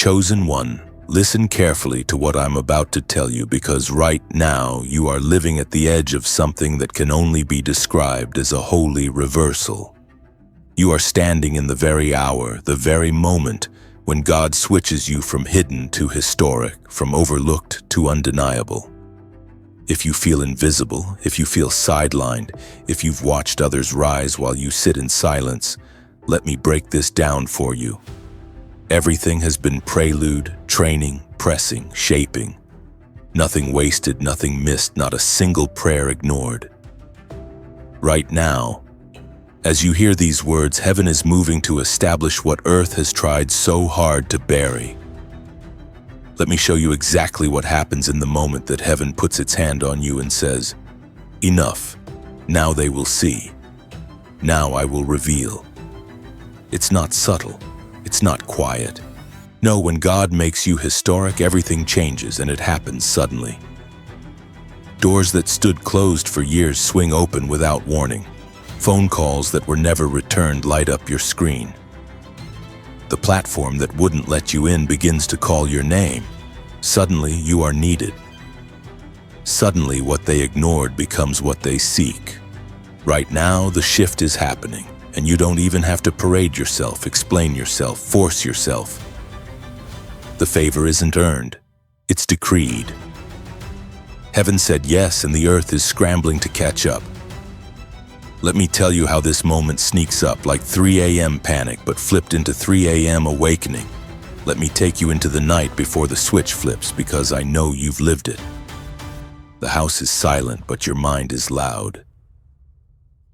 Chosen one, listen carefully to what I'm about to tell you, because right now you are living at the edge of something that can only be described as a holy reversal. You are standing in the very hour, the very moment, when God switches you from hidden to historic, from overlooked to undeniable. If you feel invisible, if you feel sidelined, if you've watched others rise while you sit in silence, let me break this down for you. Everything has been prelude, training, pressing, shaping. Nothing wasted, nothing missed, not a single prayer ignored. Right now, as you hear these words, heaven is moving to establish what earth has tried so hard to bury. Let me show you exactly what happens in the moment that heaven puts its hand on you and says, "Enough. Now they will see. Now I will reveal." It's not subtle. It's not quiet. No, when God makes you historic, everything changes, and it happens suddenly. Doors that stood closed for years swing open without warning. Phone calls that were never returned light up your screen. The platform that wouldn't let you in begins to call your name. Suddenly, you are needed. Suddenly, what they ignored becomes what they seek. Right now, the shift is happening, and you don't even have to parade yourself, explain yourself, force yourself. The favor isn't earned, it's decreed. Heaven said yes, and the earth is scrambling to catch up. Let me tell you how this moment sneaks up, like 3 a.m. panic, but flipped into 3 a.m. awakening. Let me take you into the night before the switch flips, because I know you've lived it. The house is silent, but your mind is loud.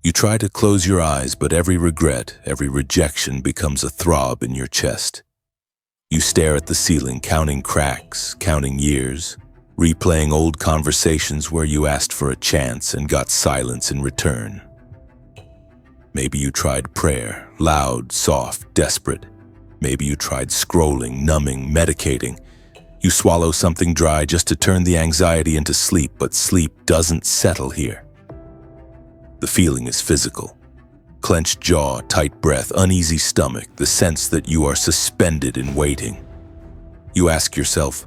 You try to close your eyes, but every regret, every rejection becomes a throb in your chest. You stare at the ceiling, counting cracks, counting years, replaying old conversations where you asked for a chance and got silence in return. Maybe you tried prayer, loud, soft, desperate. Maybe you tried scrolling, numbing, medicating. You swallow something dry just to turn the anxiety into sleep, but sleep doesn't settle here. The feeling is physical. Clenched jaw, tight breath, uneasy stomach, the sense that you are suspended in waiting. You ask yourself,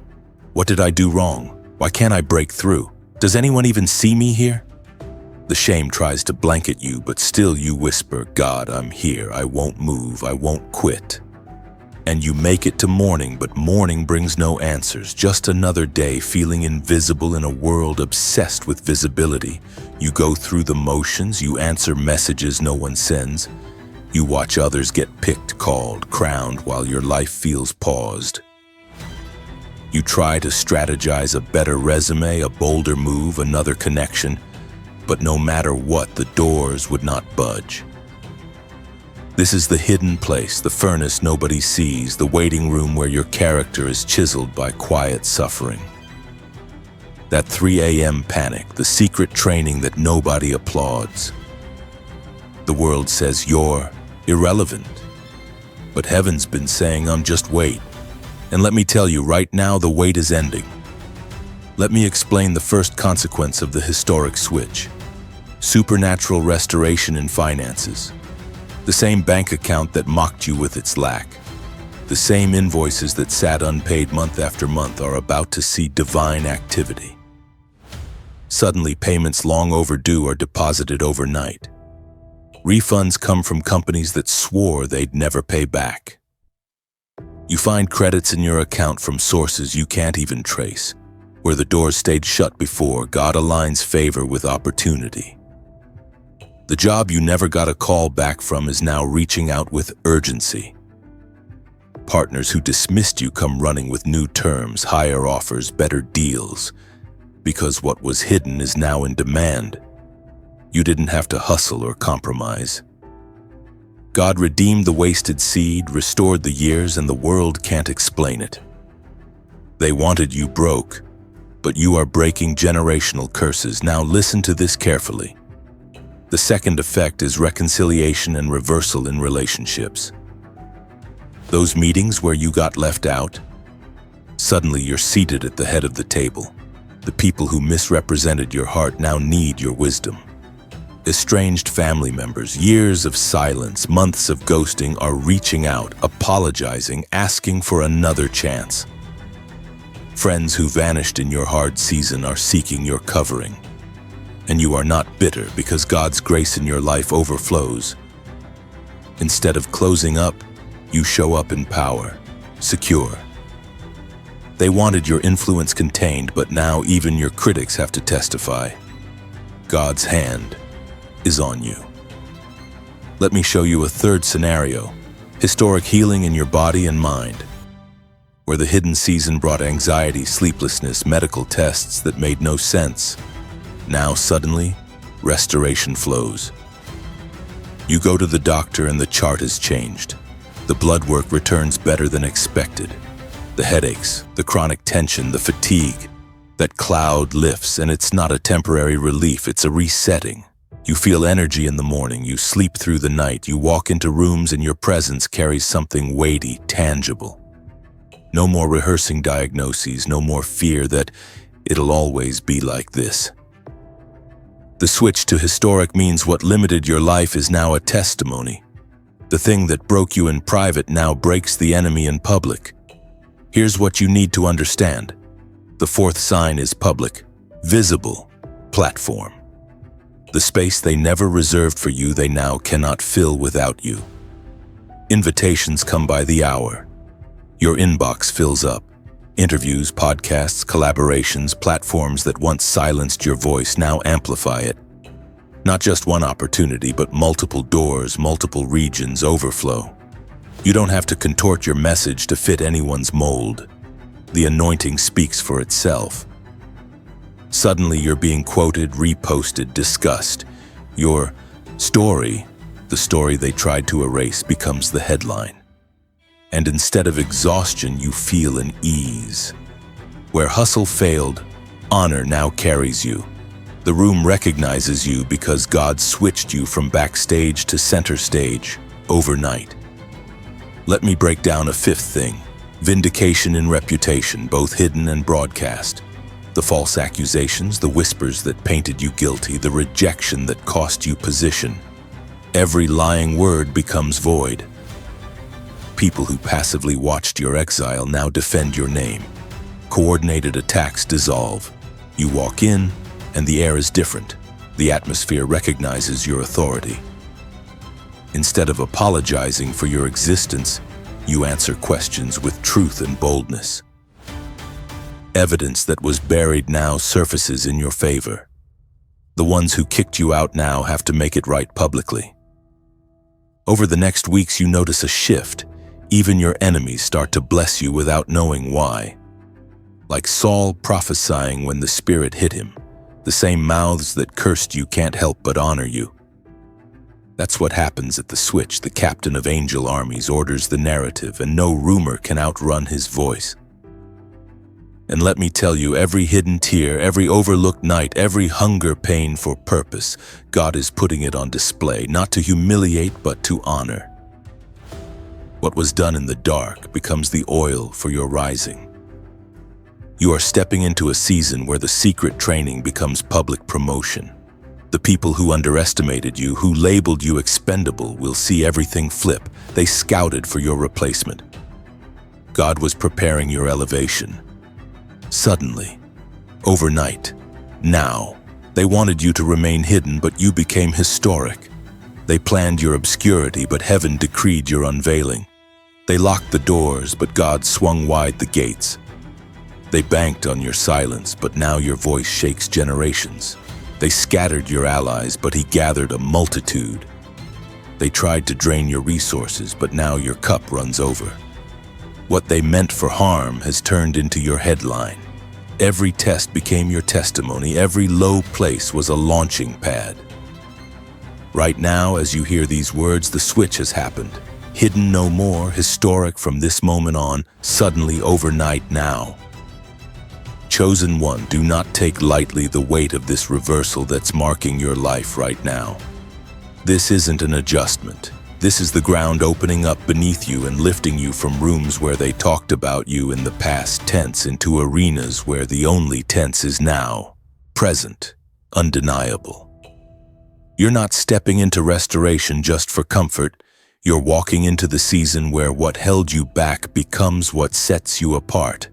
what did I do wrong? Why can't I break through? Does anyone even see me here? The shame tries to blanket you, but still you whisper, God, I'm here. I won't move. I won't quit. And you make it to morning, but morning brings no answers. Just another day feeling invisible in a world obsessed with visibility. You go through the motions. You answer messages no one sends. You watch others get picked, called, crowned, while your life feels paused. You try to strategize a better resume, a bolder move, another connection. But no matter what, the doors would not budge. This is the hidden place, the furnace nobody sees, the waiting room where your character is chiseled by quiet suffering. That 3 a.m. panic, the secret training that nobody applauds. The world says you're irrelevant. But heaven's been saying, just wait. And let me tell you, right now the wait is ending. Let me explain the first consequence of the historic switch. Supernatural restoration in finances. The same bank account that mocked you with its lack. The same invoices that sat unpaid month after month are about to see divine activity. Suddenly, payments long overdue are deposited overnight. Refunds come from companies that swore they'd never pay back. You find credits in your account from sources you can't even trace. Where the doors stayed shut before, God aligns favor with opportunity. The job you never got a call back from is now reaching out with urgency. Partners who dismissed you come running with new terms, higher offers, better deals. Because what was hidden is now in demand. You didn't have to hustle or compromise. God redeemed the wasted seed, restored the years, and the world can't explain it. They wanted you broke, but you are breaking generational curses. Now listen to this carefully. The second effect is reconciliation and reversal in relationships. Those meetings where you got left out, suddenly you're seated at the head of the table. The people who misrepresented your heart now need your wisdom. Estranged family members, years of silence, months of ghosting are reaching out, apologizing, asking for another chance. Friends who vanished in your hard season are seeking your covering. And you are not bitter because God's grace in your life overflows. Instead of closing up, you show up in power, secure. They wanted your influence contained, but now even your critics have to testify. God's hand is on you. Let me show you a third scenario, historic healing in your body and mind, where the hidden season brought anxiety, sleeplessness, medical tests that made no sense. Now suddenly, restoration flows. You go to the doctor and the chart has changed. The blood work returns better than expected. The headaches, the chronic tension, the fatigue, that cloud lifts, and it's not a temporary relief, it's a resetting. You feel energy in the morning, you sleep through the night, you walk into rooms and your presence carries something weighty, tangible. No more rehearsing diagnoses, no more fear that it'll always be like this. The switch to historic means what limited your life is now a testimony. The thing that broke you in private now breaks the enemy in public. Here's what you need to understand. The fourth sign is public, visible, platform. The space they never reserved for you, they now cannot fill without you. Invitations come by the hour. Your inbox fills up. Interviews, podcasts, collaborations, platforms that once silenced your voice now amplify it. Not just one opportunity, but multiple doors, multiple regions overflow. You don't have to contort your message to fit anyone's mold. The anointing speaks for itself. Suddenly you're being quoted, reposted, discussed. Your story, the story they tried to erase, becomes the headline. And instead of exhaustion, you feel an ease. Where hustle failed, honor now carries you. The room recognizes you because God switched you from backstage to center stage overnight. Let me break down a fifth thing: vindication in reputation, both hidden and broadcast. The false accusations, the whispers that painted you guilty, the rejection that cost you position. Every lying word becomes void. People who passively watched your exile now defend your name. Coordinated attacks dissolve. You walk in, and the air is different. The atmosphere recognizes your authority. Instead of apologizing for your existence, you answer questions with truth and boldness. Evidence that was buried now surfaces in your favor. The ones who kicked you out now have to make it right publicly. Over the next weeks, you notice a shift. Even your enemies start to bless you without knowing why. Like Saul prophesying when the Spirit hit him, the same mouths that cursed you can't help but honor you. That's what happens at the switch. The captain of angel armies orders the narrative, and no rumor can outrun his voice. And let me tell you, every hidden tear, every overlooked night, every hunger pain for purpose, God is putting it on display, not to humiliate, but to honor. What was done in the dark becomes the oil for your rising. You are stepping into a season where the secret training becomes public promotion. The people who underestimated you, who labeled you expendable, will see everything flip. They scouted for your replacement. God was preparing your elevation. Suddenly, overnight, now, they wanted you to remain hidden, but you became historic. They planned your obscurity, but heaven decreed your unveiling. They locked the doors, but God swung wide the gates. They banked on your silence, but now your voice shakes generations. They scattered your allies, but He gathered a multitude. They tried to drain your resources, but now your cup runs over. What they meant for harm has turned into your headline. Every test became your testimony. Every low place was a launching pad. Right now, as you hear these words, the switch has happened. Hidden no more, historic from this moment on, suddenly overnight now. Chosen one, do not take lightly the weight of this reversal that's marking your life right now. This isn't an adjustment. This is the ground opening up beneath you and lifting you from rooms where they talked about you in the past tense into arenas where the only tense is now, present, undeniable. You're not stepping into restoration just for comfort. You're walking into the season where what held you back becomes what sets you apart.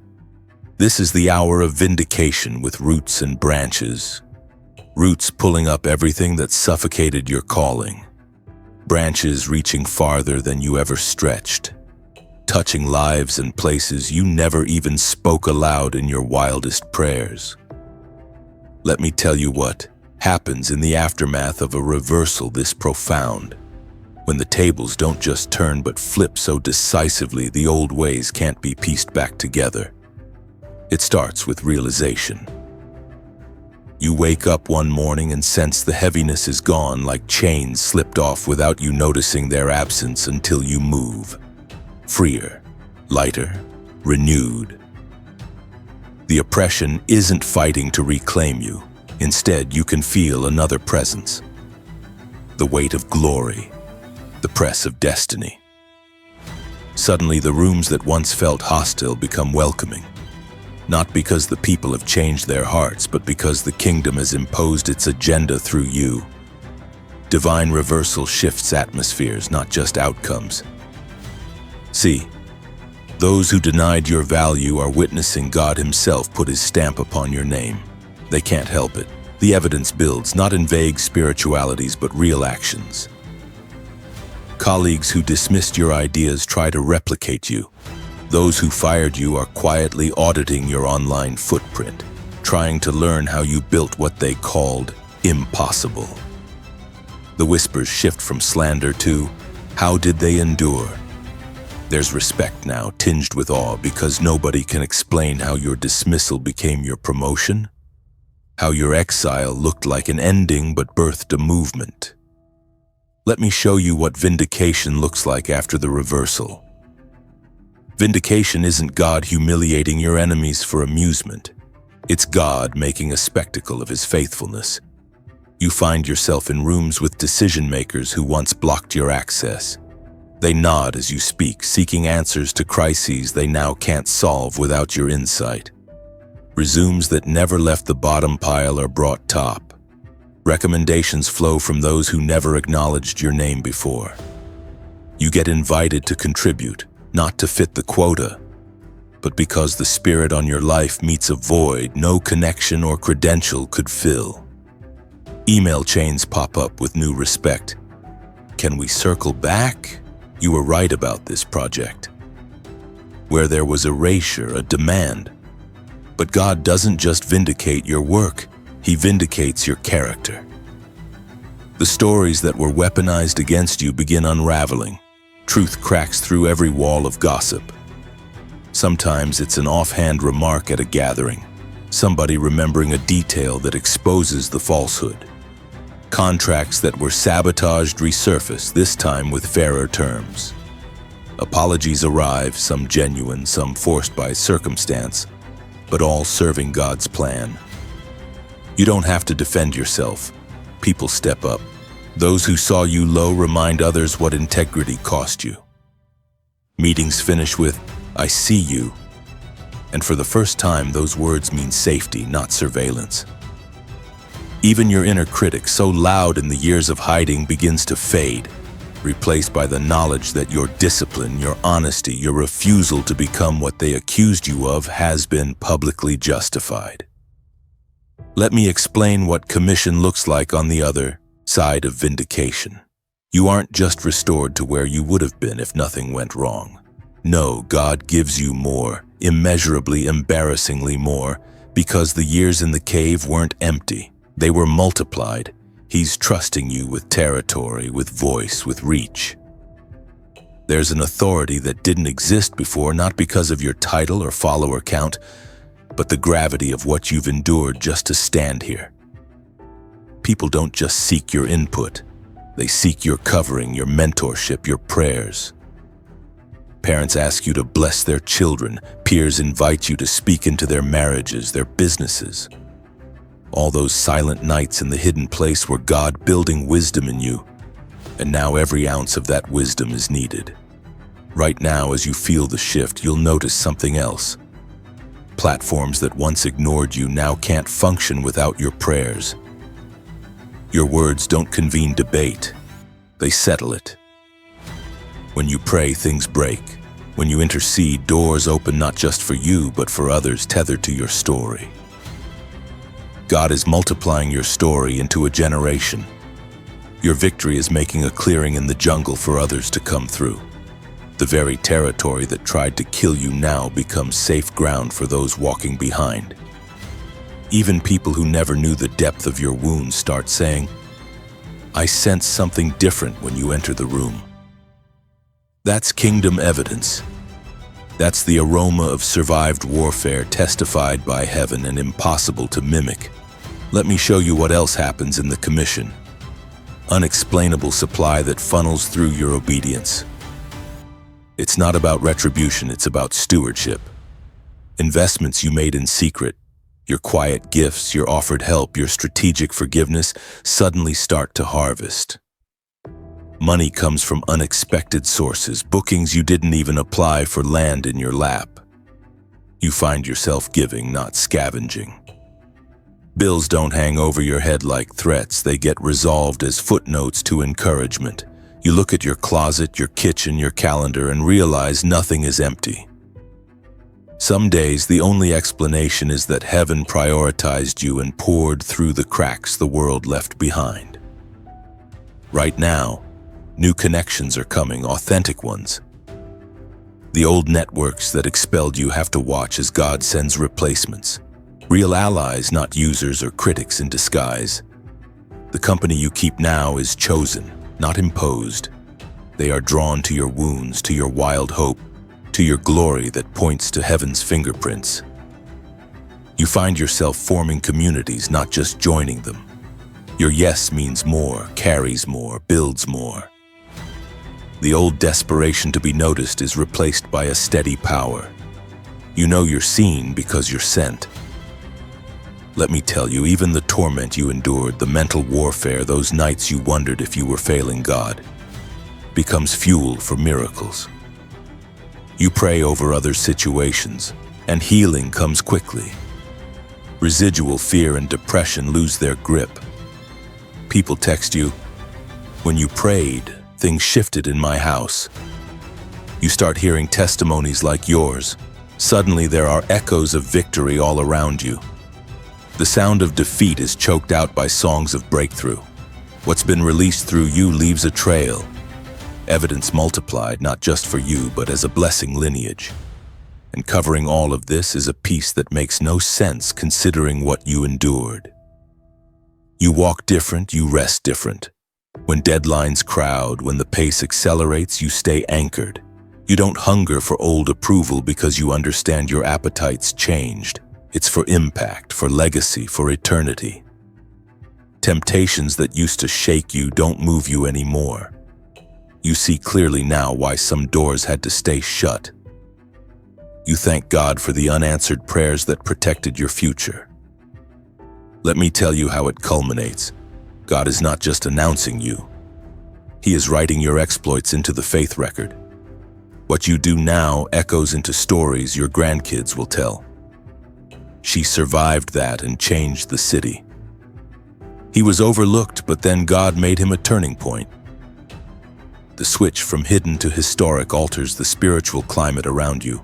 This is the hour of vindication with roots and branches. Roots pulling up everything that suffocated your calling. Branches reaching farther than you ever stretched. Touching lives and places you never even spoke aloud in your wildest prayers. Let me tell you what happens in the aftermath of a reversal this profound. When the tables don't just turn but flip so decisively the old ways can't be pieced back together. It starts with realization. You wake up one morning and sense the heaviness is gone, like chains slipped off without you noticing their absence until you move. Freer, lighter, renewed. The oppression isn't fighting to reclaim you. Instead, you can feel another presence. The weight of glory, the press of destiny. Suddenly, the rooms that once felt hostile become welcoming. Not because the people have changed their hearts, but because the kingdom has imposed its agenda through you. Divine reversal shifts atmospheres, not just outcomes. See, those who denied your value are witnessing God Himself put His stamp upon your name. They can't help it. The evidence builds, not in vague spiritualities, but real actions. Colleagues who dismissed your ideas try to replicate you. Those who fired you are quietly auditing your online footprint, trying to learn how you built what they called impossible. The whispers shift from slander to, how did they endure? There's respect now, tinged with awe, because nobody can explain how your dismissal became your promotion, how your exile looked like an ending but birthed a movement. Let me show you what vindication looks like after the reversal. Vindication isn't God humiliating your enemies for amusement. It's God making a spectacle of His faithfulness. You find yourself in rooms with decision-makers who once blocked your access. They nod as you speak, seeking answers to crises they now can't solve without your insight. Resumes that never left the bottom pile are brought top. Recommendations flow from those who never acknowledged your name before. You get invited to contribute, not to fit the quota, but because the spirit on your life meets a void no connection or credential could fill. Email chains pop up with new respect. Can we circle back? You were right about this project. Where there was erasure, a demand. But God doesn't just vindicate your work, He vindicates your character. The stories that were weaponized against you begin unraveling. Truth cracks through every wall of gossip. Sometimes it's an offhand remark at a gathering, somebody remembering a detail that exposes the falsehood. Contracts that were sabotaged resurface, this time with fairer terms. Apologies arrive, some genuine, some forced by circumstance, but all serving God's plan. You don't have to defend yourself. People step up. Those who saw you low remind others what integrity cost you. Meetings finish with, I see you. And for the first time, those words mean safety, not surveillance. Even your inner critic, so loud in the years of hiding, begins to fade, replaced by the knowledge that your discipline, your honesty, your refusal to become what they accused you of has been publicly justified. Let me explain what commission looks like on the other side of vindication. You aren't just restored to where you would have been if nothing went wrong. No, God gives you more, immeasurably, embarrassingly more, because the years in the cave weren't empty. They were multiplied. He's trusting you with territory, with voice, with reach. There's an authority that didn't exist before, not because of your title or follower count, but the gravity of what you've endured just to stand here. People don't just seek your input. They seek your covering, your mentorship, your prayers. Parents ask you to bless their children. Peers invite you to speak into their marriages, their businesses. All those silent nights in the hidden place were God building wisdom in you, and now every ounce of that wisdom is needed. Right now, as you feel the shift, you'll notice something else. Platforms that once ignored you now can't function without your prayers. Your words don't convene debate, they settle it. When you pray, things break. When you intercede, doors open not just for you, but for others tethered to your story. God is multiplying your story into a generation. Your victory is making a clearing in the jungle for others to come through. The very territory that tried to kill you now becomes safe ground for those walking behind. Even people who never knew the depth of your wounds start saying, "I sense something different when you enter the room." That's kingdom evidence. That's the aroma of survived warfare testified by heaven and impossible to mimic. Let me show you what else happens in the commission. Unexplainable supply that funnels through your obedience. It's not about retribution, it's about stewardship. Investments you made in secret, your quiet gifts, your offered help, your strategic forgiveness suddenly start to harvest. Money comes from unexpected sources, bookings you didn't even apply for land in your lap. You find yourself giving, not scavenging. Bills don't hang over your head like threats, they get resolved as footnotes to encouragement. You look at your closet, your kitchen, your calendar, and realize nothing is empty. Some days, the only explanation is that heaven prioritized you and poured through the cracks the world left behind. Right now, new connections are coming, authentic ones. The old networks that expelled you have to watch as God sends replacements. Real allies, not users or critics in disguise. The company you keep now is chosen, not imposed. They are drawn to your wounds, to your wild hope, to your glory that points to heaven's fingerprints. You find yourself forming communities, not just joining them. Your yes means more, carries more, builds more. The old desperation to be noticed is replaced by a steady power. You know you're seen because you're sent. Let me tell you, even the torment you endured, the mental warfare, those nights you wondered if you were failing God, becomes fuel for miracles. You pray over other situations, and healing comes quickly. Residual fear and depression lose their grip. People text you, "When you prayed, things shifted in my house." You start hearing testimonies like yours. Suddenly there are echoes of victory all around you. The sound of defeat is choked out by songs of breakthrough. What's been released through you leaves a trail. Evidence multiplied, not just for you, but as a blessing lineage. And covering all of this is a peace that makes no sense considering what you endured. You walk different, you rest different. When deadlines crowd, when the pace accelerates, you stay anchored. You don't hunger for old approval because you understand your appetite's changed. It's for impact, for legacy, for eternity. Temptations that used to shake you don't move you anymore. You see clearly now why some doors had to stay shut. You thank God for the unanswered prayers that protected your future. Let me tell you how it culminates. God is not just announcing you. He is writing your exploits into the faith record. What you do now echoes into stories your grandkids will tell. She survived that and changed the city. He was overlooked, but then God made him a turning point. The switch from hidden to historic alters the spiritual climate around you.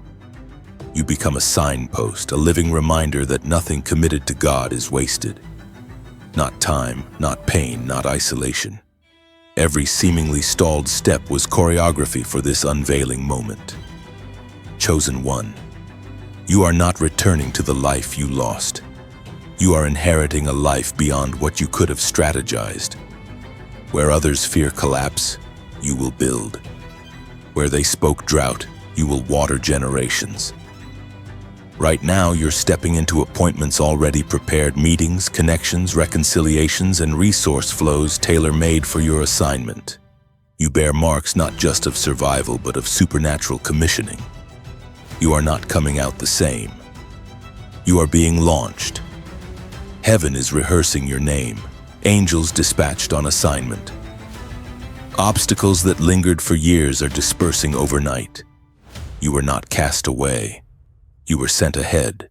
You become a signpost, a living reminder that nothing committed to God is wasted. Not time, not pain, not isolation. Every seemingly stalled step was choreography for this unveiling moment. Chosen one. You are not returning to the life you lost. You are inheriting a life beyond what you could have strategized. Where others fear collapse, you will build. Where they spoke drought, you will water generations. Right now, you're stepping into appointments already prepared, meetings, connections, reconciliations, and resource flows tailor-made for your assignment. You bear marks not just of survival, but of supernatural commissioning. You are not coming out the same. You are being launched. Heaven is rehearsing your name, angels dispatched on assignment. Obstacles that lingered for years are dispersing overnight. You were not cast away. You were sent ahead.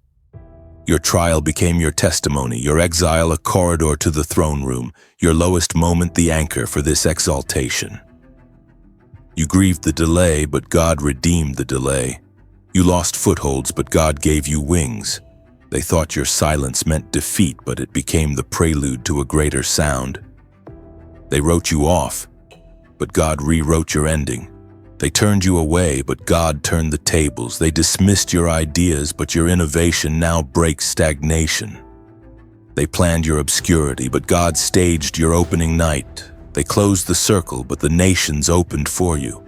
Your trial became your testimony, your exile a corridor to the throne room, your lowest moment the anchor for this exaltation. You grieved the delay, but God redeemed the delay. You lost footholds, but God gave you wings. They thought your silence meant defeat, but it became the prelude to a greater sound. They wrote you off, but God rewrote your ending. They turned you away, but God turned the tables. They dismissed your ideas, but your innovation now breaks stagnation. They planned your obscurity, but God staged your opening night. They closed the circle, but the nations opened for you.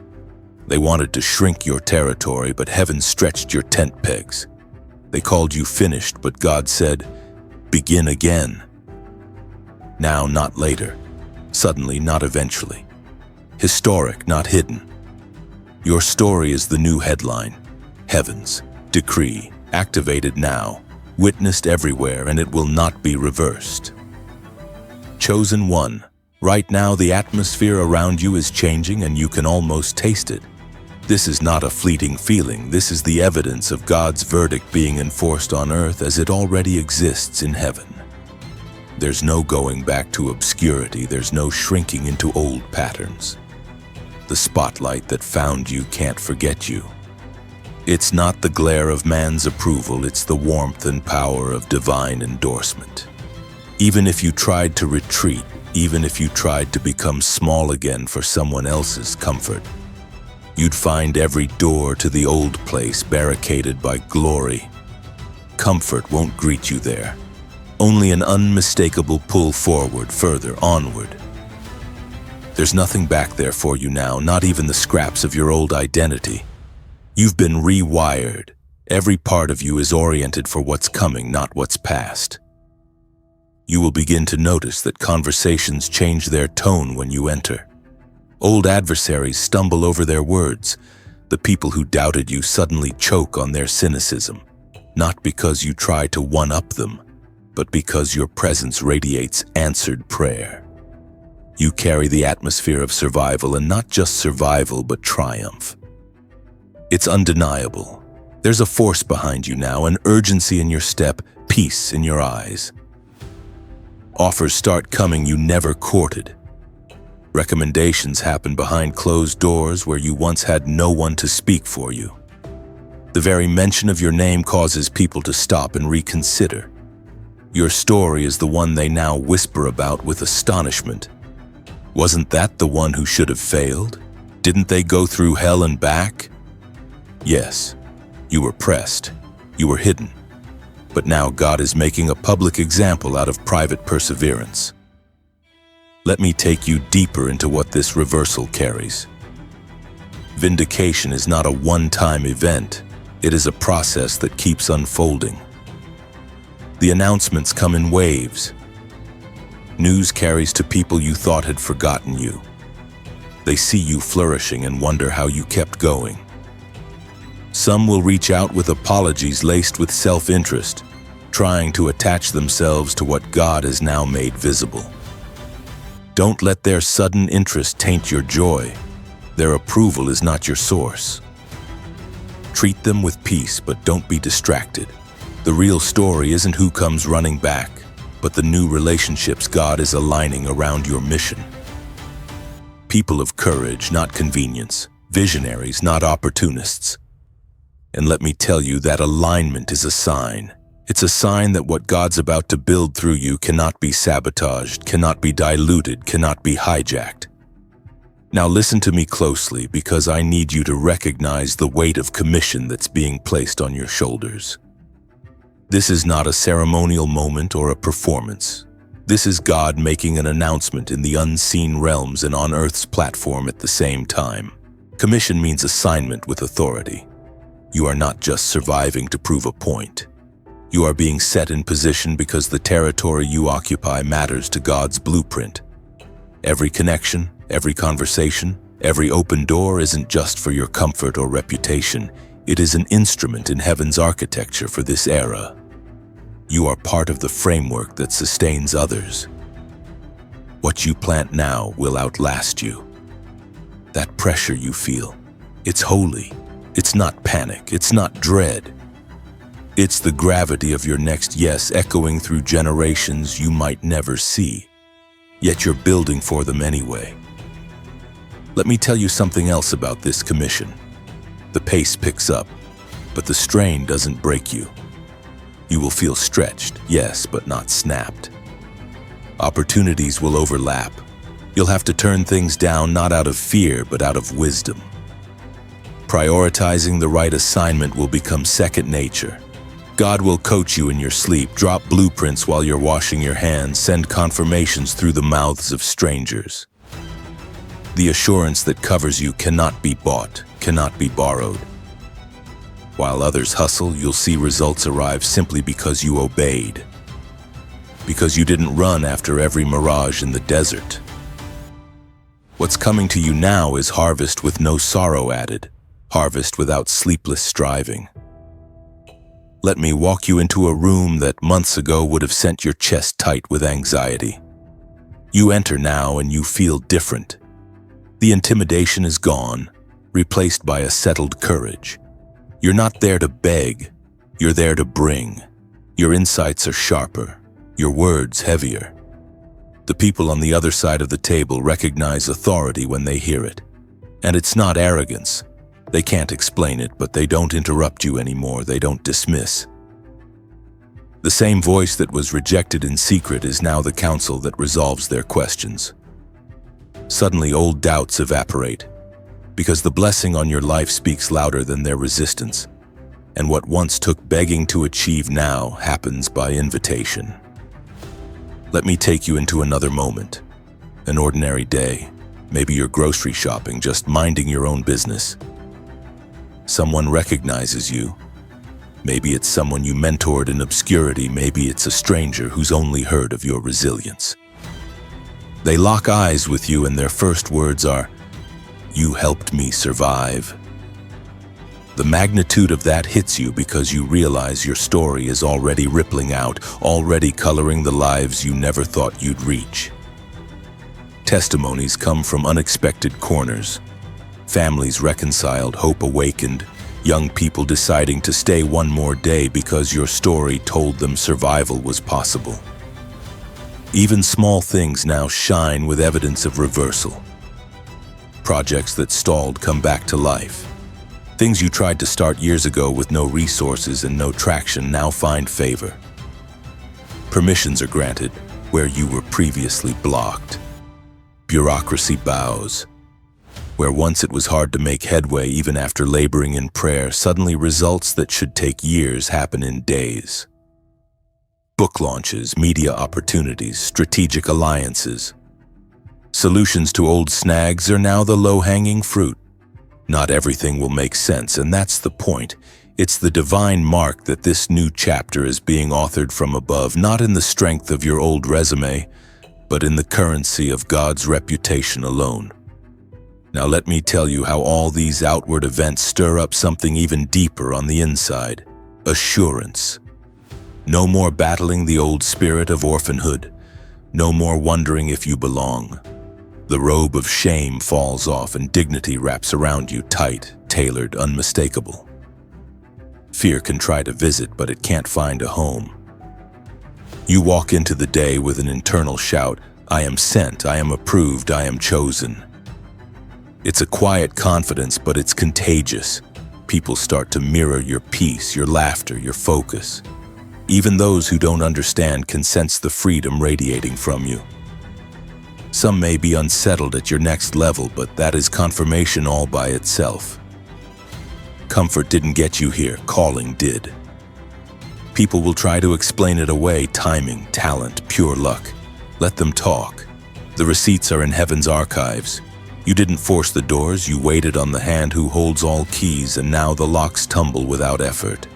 They wanted to shrink your territory, but heaven stretched your tent pegs. They called you finished, but God said, begin again. Now, not later. Suddenly, not eventually. Historic, not hidden. Your story is the new headline. Heaven's decree, activated now, witnessed everywhere, and it will not be reversed. Chosen one, right now the atmosphere around you is changing and you can almost taste it. This is not a fleeting feeling, this is the evidence of God's verdict being enforced on earth as it already exists in heaven. There's no going back to obscurity, there's no shrinking into old patterns. The spotlight that found you can't forget you. It's not the glare of man's approval, it's the warmth and power of divine endorsement. Even if you tried to retreat, even if you tried to become small again for someone else's comfort, you'd find every door to the old place barricaded by glory. Comfort won't greet you there. Only an unmistakable pull forward, further, onward. There's nothing back there for you now, not even the scraps of your old identity. You've been rewired. Every part of you is oriented for what's coming, not what's past. You will begin to notice that conversations change their tone when you enter. Old adversaries stumble over their words. The people who doubted you suddenly choke on their cynicism, not because you try to one-up them, but because your presence radiates answered prayer. You carry the atmosphere of survival, and not just survival, but triumph. It's undeniable. There's a force behind you now, an urgency in your step, peace in your eyes. Offers start coming you never courted. Recommendations happen behind closed doors where you once had no one to speak for you. The very mention of your name causes people to stop and reconsider. Your story is the one they now whisper about with astonishment. Wasn't that the one who should have failed? Didn't they go through hell and back? Yes, you were pressed, you were hidden. But now God is making a public example out of private perseverance. Let me take you deeper into what this reversal carries. Vindication is not a one-time event. It is a process that keeps unfolding. The announcements come in waves. News carries to people you thought had forgotten you. They see you flourishing and wonder how you kept going. Some will reach out with apologies laced with self-interest, trying to attach themselves to what God has now made visible. Don't let their sudden interest taint your joy. Their approval is not your source. Treat them with peace, but don't be distracted. The real story isn't who comes running back, but the new relationships God is aligning around your mission. People of courage, not convenience. Visionaries, not opportunists. And let me tell you that alignment is a sign. It's a sign that what God's about to build through you cannot be sabotaged, cannot be diluted, cannot be hijacked. Now listen to me closely, because I need you to recognize the weight of commission that's being placed on your shoulders. This is not a ceremonial moment or a performance. This is God making an announcement in the unseen realms and on Earth's platform at the same time. Commission means assignment with authority. You are not just surviving to prove a point. You are being set in position because the territory you occupy matters to God's blueprint. Every connection, every conversation, every open door isn't just for your comfort or reputation. It is an instrument in heaven's architecture for this era. You are part of the framework that sustains others. What you plant now will outlast you. That pressure you feel, it's holy. It's not panic, it's not dread. It's the gravity of your next yes echoing through generations you might never see, yet you're building for them anyway. Let me tell you something else about this commission. The pace picks up, but the strain doesn't break you. You will feel stretched, yes, but not snapped. Opportunities will overlap. You'll have to turn things down not out of fear, but out of wisdom. Prioritizing the right assignment will become second nature. God will coach you in your sleep, drop blueprints while you're washing your hands, send confirmations through the mouths of strangers. The assurance that covers you cannot be bought, cannot be borrowed. While others hustle, you'll see results arrive simply because you obeyed. Because you didn't run after every mirage in the desert. What's coming to you now is harvest with no sorrow added, harvest without sleepless striving. Let me walk you into a room that months ago would have sent your chest tight with anxiety. You enter now and you feel different. The intimidation is gone, replaced by a settled courage. You're not there to beg, you're there to bring. Your insights are sharper, your words heavier. The people on the other side of the table recognize authority when they hear it. And it's not arrogance. They can't explain it, but they don't interrupt you anymore, they don't dismiss. The same voice that was rejected in secret is now the counsel that resolves their questions. Suddenly old doubts evaporate, because the blessing on your life speaks louder than their resistance, and what once took begging to achieve now happens by invitation. Let me take you into another moment, an ordinary day, maybe you're grocery shopping, just minding your own business. Someone recognizes you. Maybe it's someone you mentored in obscurity, maybe it's a stranger who's only heard of your resilience. They lock eyes with you and their first words are, "You helped me survive." The magnitude of that hits you because you realize your story is already rippling out, already coloring the lives you never thought you'd reach. Testimonies come from unexpected corners. Families reconciled, hope awakened, young people deciding to stay one more day because your story told them survival was possible. Even small things now shine with evidence of reversal. Projects that stalled come back to life. Things you tried to start years ago with no resources and no traction now find favor. Permissions are granted where you were previously blocked. Bureaucracy bows. Where once it was hard to make headway even after laboring in prayer, suddenly results that should take years happen in days. Book launches, media opportunities, strategic alliances. Solutions to old snags are now the low-hanging fruit. Not everything will make sense, and that's the point. It's the divine mark that this new chapter is being authored from above, not in the strength of your old resume, but in the currency of God's reputation alone. Now let me tell you how all these outward events stir up something even deeper on the inside. Assurance. No more battling the old spirit of orphanhood. No more wondering if you belong. The robe of shame falls off and dignity wraps around you tight, tailored, unmistakable. Fear can try to visit, but it can't find a home. You walk into the day with an internal shout, "I am sent, I am approved, I am chosen." It's a quiet confidence, but it's contagious. People start to mirror your peace, your laughter, your focus. Even those who don't understand can sense the freedom radiating from you. Some may be unsettled at your next level, but that is confirmation all by itself. Comfort didn't get you here, calling did. People will try to explain it away, timing, talent, pure luck. Let them talk. The receipts are in heaven's archives. You didn't force the doors, you waited on the hand who holds all keys, and now the locks tumble without effort.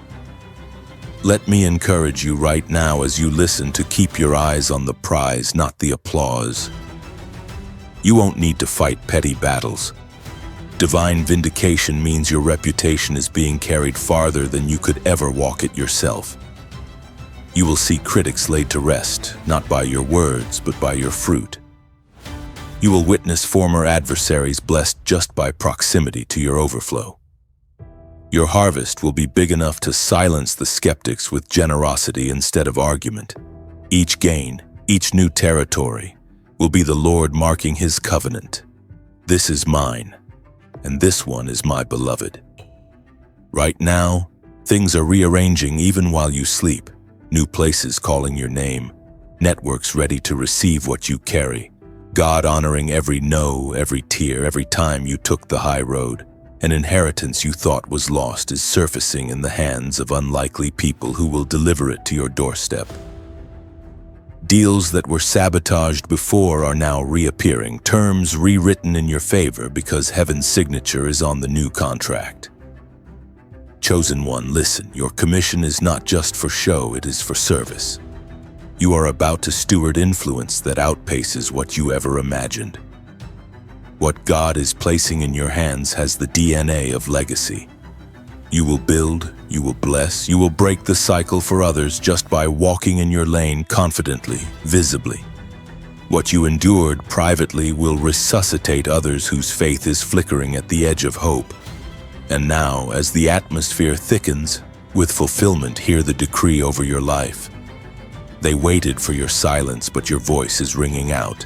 Let me encourage you right now as you listen to keep your eyes on the prize, not the applause. You won't need to fight petty battles. Divine vindication means your reputation is being carried farther than you could ever walk it yourself. You will see critics laid to rest, not by your words, but by your fruit. You will witness former adversaries blessed just by proximity to your overflow. Your harvest will be big enough to silence the skeptics with generosity instead of argument. Each gain, each new territory, will be the Lord marking his covenant. This is mine, and this one is my beloved. Right now, things are rearranging even while you sleep. New places calling your name, networks ready to receive what you carry, God honoring every no, every tear, every time you took the high road. An inheritance you thought was lost is surfacing in the hands of unlikely people who will deliver it to your doorstep. Deals that were sabotaged before are now reappearing, terms rewritten in your favor because heaven's signature is on the new contract. Chosen one, listen, your commission is not just for show, it is for service. You are about to steward influence that outpaces what you ever imagined. What God is placing in your hands has the DNA of legacy. You will build, you will bless, you will break the cycle for others just by walking in your lane confidently, visibly. What you endured privately will resuscitate others whose faith is flickering at the edge of hope. And now, as the atmosphere thickens, with fulfillment, hear the decree over your life. They waited for your silence, but your voice is ringing out.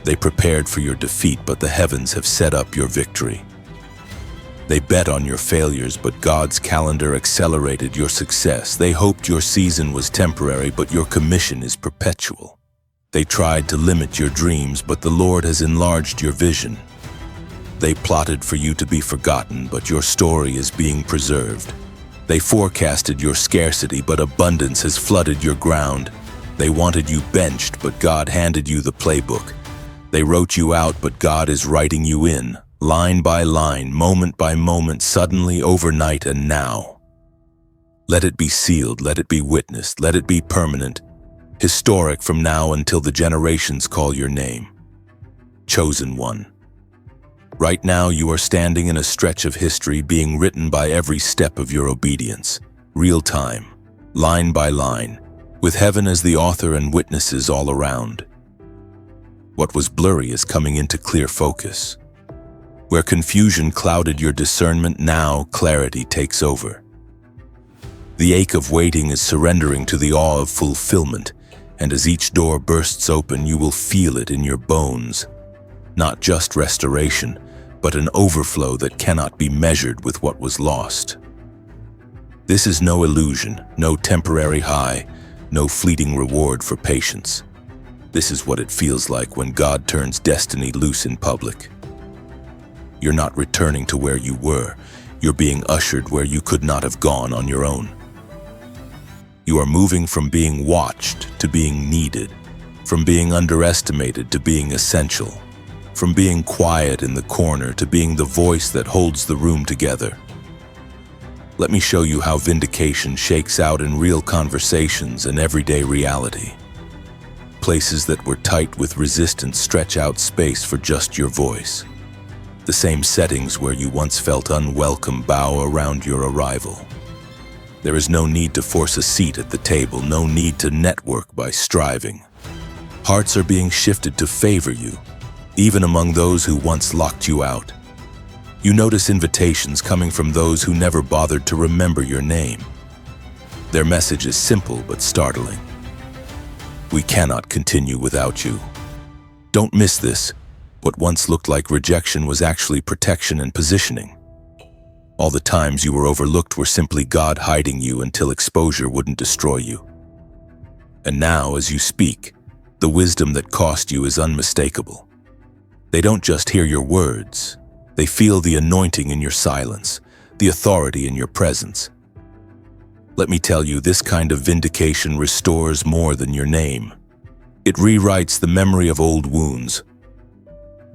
They prepared for your defeat, but the heavens have set up your victory. They bet on your failures, but God's calendar accelerated your success. They hoped your season was temporary, but your commission is perpetual. They tried to limit your dreams, but the Lord has enlarged your vision. They plotted for you to be forgotten, but your story is being preserved. They forecasted your scarcity, but abundance has flooded your ground. They wanted you benched, but God handed you the playbook. They wrote you out, but God is writing you in, line by line, moment by moment, suddenly, overnight, and now. Let it be sealed, let it be witnessed, let it be permanent, historic from now until the generations call your name. Chosen one. Right now, you are standing in a stretch of history being written by every step of your obedience, real time, line by line, with heaven as the author and witnesses all around. What was blurry is coming into clear focus. Where confusion clouded your discernment, now clarity takes over. The ache of waiting is surrendering to the awe of fulfillment, and as each door bursts open, you will feel it in your bones. Not just restoration, but an overflow that cannot be measured with what was lost. This is no illusion, no temporary high, no fleeting reward for patience. This is what it feels like when God turns destiny loose in public. You're not returning to where you were. You're being ushered where you could not have gone on your own. You are moving from being watched to being needed, from being underestimated to being essential, from being quiet in the corner to being the voice that holds the room together. Let me show you how vindication shakes out in real conversations and everyday reality. Places that were tight with resistance stretch out space for just your voice. The same settings where you once felt unwelcome bow around your arrival. There is no need to force a seat at the table, no need to network by striving. Hearts are being shifted to favor you, even among those who once locked you out. You notice invitations coming from those who never bothered to remember your name. Their message is simple but startling. We cannot continue without you. Don't miss this. What once looked like rejection was actually protection and positioning. All the times you were overlooked were simply God hiding you until exposure wouldn't destroy you. And now, as you speak, the wisdom that cost you is unmistakable. They don't just hear your words. They feel the anointing in your silence, the authority in your presence. Let me tell you, this kind of vindication restores more than your name. It rewrites the memory of old wounds.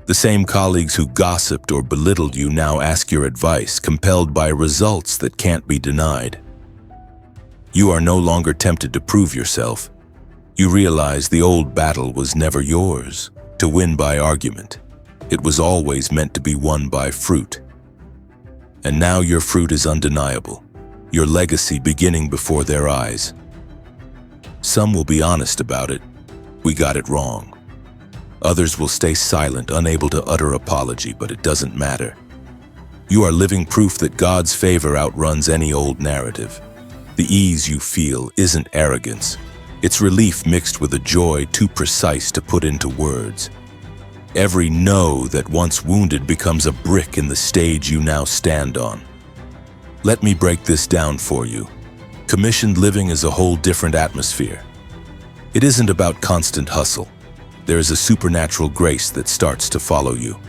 The same colleagues who gossiped or belittled you now ask your advice, compelled by results that can't be denied. You are no longer tempted to prove yourself. You realize the old battle was never yours, to win by argument. It was always meant to be won by fruit. And now your fruit is undeniable. Your legacy beginning before their eyes. Some will be honest about it. We got it wrong. Others will stay silent, unable to utter apology, but it doesn't matter. You are living proof that God's favor outruns any old narrative. The ease you feel isn't arrogance. It's relief mixed with a joy too precise to put into words. Every no that once wounded becomes a brick in the stage you now stand on. Let me break this down for you. Commissioned living is a whole different atmosphere. It isn't about constant hustle. There is a supernatural grace that starts to follow you.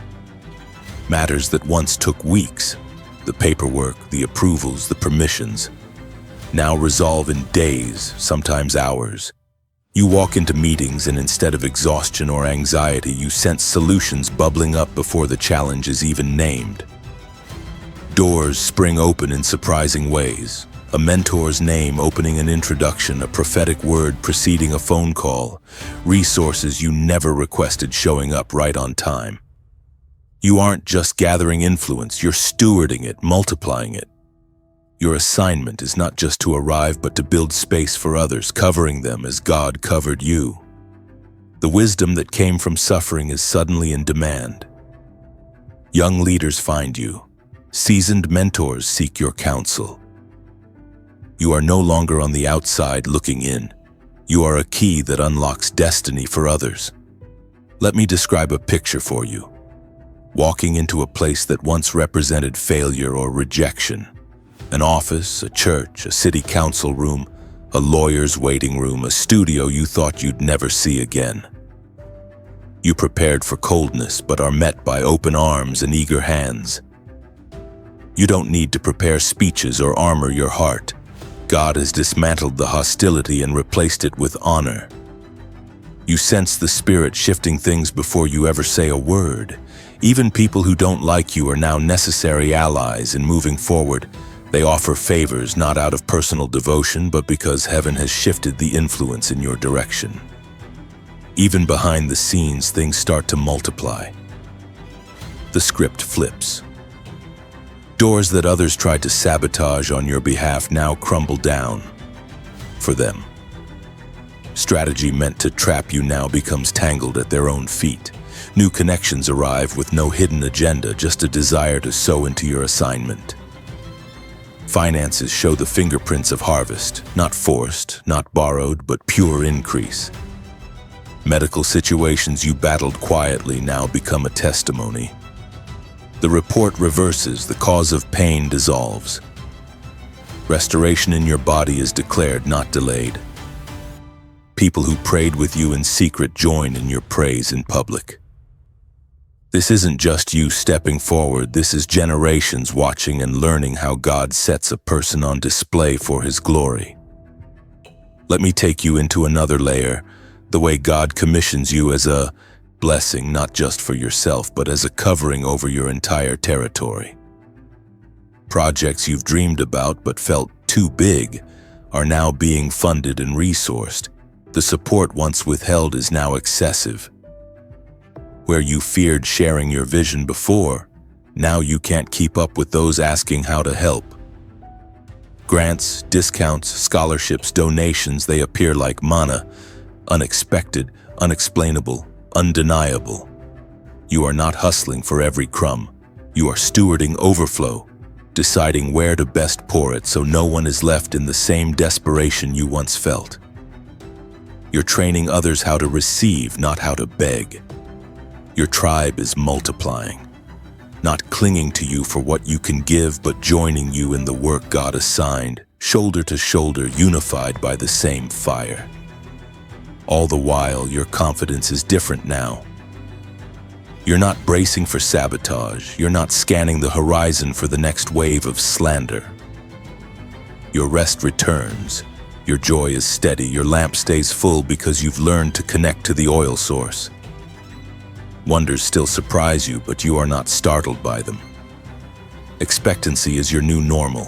Matters that once took weeks, the paperwork, the approvals, the permissions, now resolve in days, sometimes hours. You walk into meetings and instead of exhaustion or anxiety, you sense solutions bubbling up before the challenge is even named. Doors spring open in surprising ways. A mentor's name opening an introduction, a prophetic word preceding a phone call, resources you never requested showing up right on time. You aren't just gathering influence, you're stewarding it, multiplying it. Your assignment is not just to arrive, but to build space for others, covering them as God covered you. The wisdom that came from suffering is suddenly in demand. Young leaders find you. Seasoned mentors seek your counsel. You are no longer on the outside looking in. You are a key that unlocks destiny for others. Let me describe a picture for you. Walking into a place that once represented failure or rejection. An office, a church, a city council room, a lawyer's waiting room, a studio you thought you'd never see again. You prepared for coldness, but are met by open arms and eager hands. You don't need to prepare speeches or armor your heart. God has dismantled the hostility and replaced it with honor. You sense the Spirit shifting things before you ever say a word. Even people who don't like you are now necessary allies in moving forward. They offer favors not out of personal devotion, but because heaven has shifted the influence in your direction. Even behind the scenes, things start to multiply. The script flips. Doors that others tried to sabotage on your behalf now crumble down for them. Strategy meant to trap you now becomes tangled at their own feet. New connections arrive with no hidden agenda, just a desire to sow into your assignment. Finances show the fingerprints of harvest, not forced, not borrowed, but pure increase. Medical situations you battled quietly now become a testimony. The report reverses, the cause of pain dissolves. Restoration in your body is declared, not delayed. People who prayed with you in secret join in your praise in public. This isn't just you stepping forward, this is generations watching and learning how God sets a person on display for His glory. Let me take you into another layer, the way God commissions you as a blessing, not just for yourself, but as a covering over your entire territory. Projects you've dreamed about but felt too big are now being funded and resourced. The support once withheld is now excessive. Where you feared sharing your vision before, now you can't keep up with those asking how to help. Grants, discounts, scholarships, donations, they appear like manna, unexpected, unexplainable, undeniable. You are not hustling for every crumb. You are stewarding overflow, deciding where to best pour it so no one is left in the same desperation you once felt. You're training others how to receive, not how to beg. Your tribe is multiplying, not clinging to you for what you can give, but joining you in the work God assigned, shoulder to shoulder, unified by the same fire. All the while, your confidence is different now. You're not bracing for sabotage. You're not scanning the horizon for the next wave of slander. Your rest returns. Your joy is steady. Your lamp stays full because you've learned to connect to the oil source. Wonders still surprise you, but you are not startled by them. Expectancy is your new normal.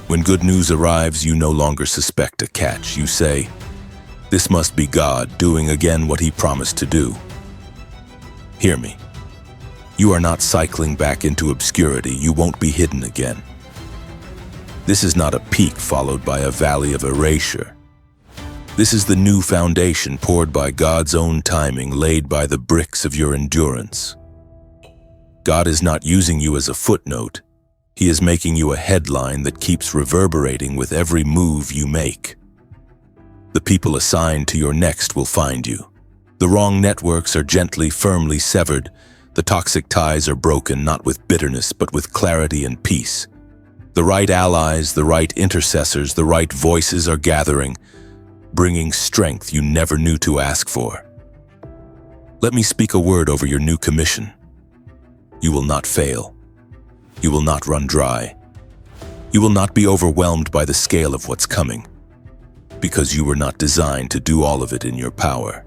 When good news arrives, you no longer suspect a catch. You say, "This must be God doing again what He promised to do." Hear me. You are not cycling back into obscurity. You won't be hidden again. This is not a peak followed by a valley of erasure. This is the new foundation poured by God's own timing, laid by the bricks of your endurance. God is not using you as a footnote. He is making you a headline that keeps reverberating with every move you make. The people assigned to your next will find you. The wrong networks are gently, firmly severed. The toxic ties are broken not with bitterness but with clarity and peace. The right allies, the right intercessors, the right voices are gathering, bringing strength you never knew to ask for. Let me speak a word over your new commission. You will not fail. You will not run dry. You will not be overwhelmed by the scale of what's coming, because you were not designed to do all of it in your power.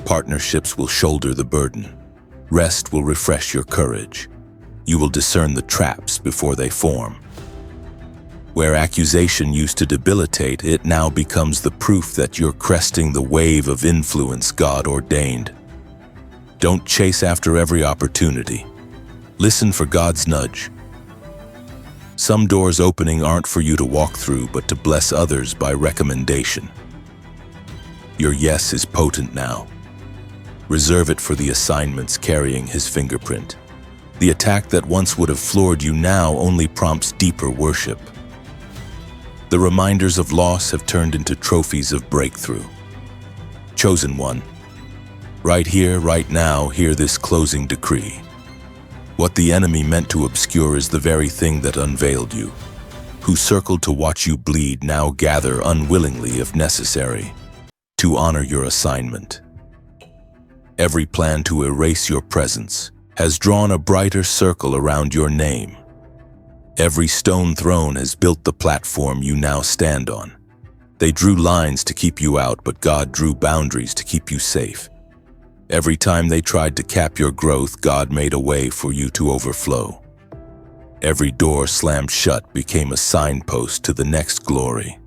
Partnerships will shoulder the burden. Rest will refresh your courage. You will discern the traps before they form. Where accusation used to debilitate, it now becomes the proof that you're cresting the wave of influence God ordained. Don't chase after every opportunity. Listen for God's nudge. Some doors opening aren't for you to walk through, but to bless others by recommendation. Your yes is potent now. Reserve it for the assignments carrying His fingerprint. The attack that once would have floored you now only prompts deeper worship. The reminders of loss have turned into trophies of breakthrough. Chosen one, right here, right now, hear this closing decree. What the enemy meant to obscure is the very thing that unveiled you. Who circled to watch you bleed now gather unwillingly if necessary, to honor your assignment. Every plan to erase your presence has drawn a brighter circle around your name. Every stone thrown has built the platform you now stand on. They drew lines to keep you out, but God drew boundaries to keep you safe. Every time they tried to cap your growth, God made a way for you to overflow. Every door slammed shut became a signpost to the next glory.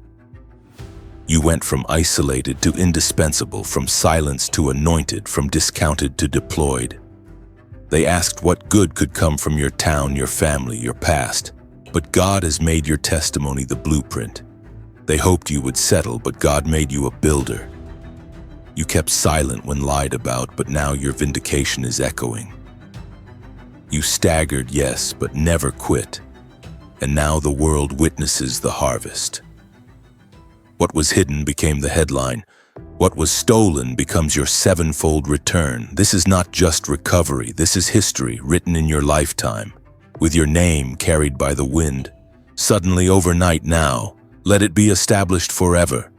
You went from isolated to indispensable, from silenced to anointed, from discounted to deployed. They asked what good could come from your town, your family, your past. But God has made your testimony the blueprint. They hoped you would settle, but God made you a builder. You kept silent when lied about, but now your vindication is echoing. You staggered, yes, but never quit. And now the world witnesses the harvest. What was hidden became the headline. What was stolen becomes your sevenfold return. This is not just recovery. This is history written in your lifetime, with your name carried by the wind. Suddenly, overnight now, let it be established forever.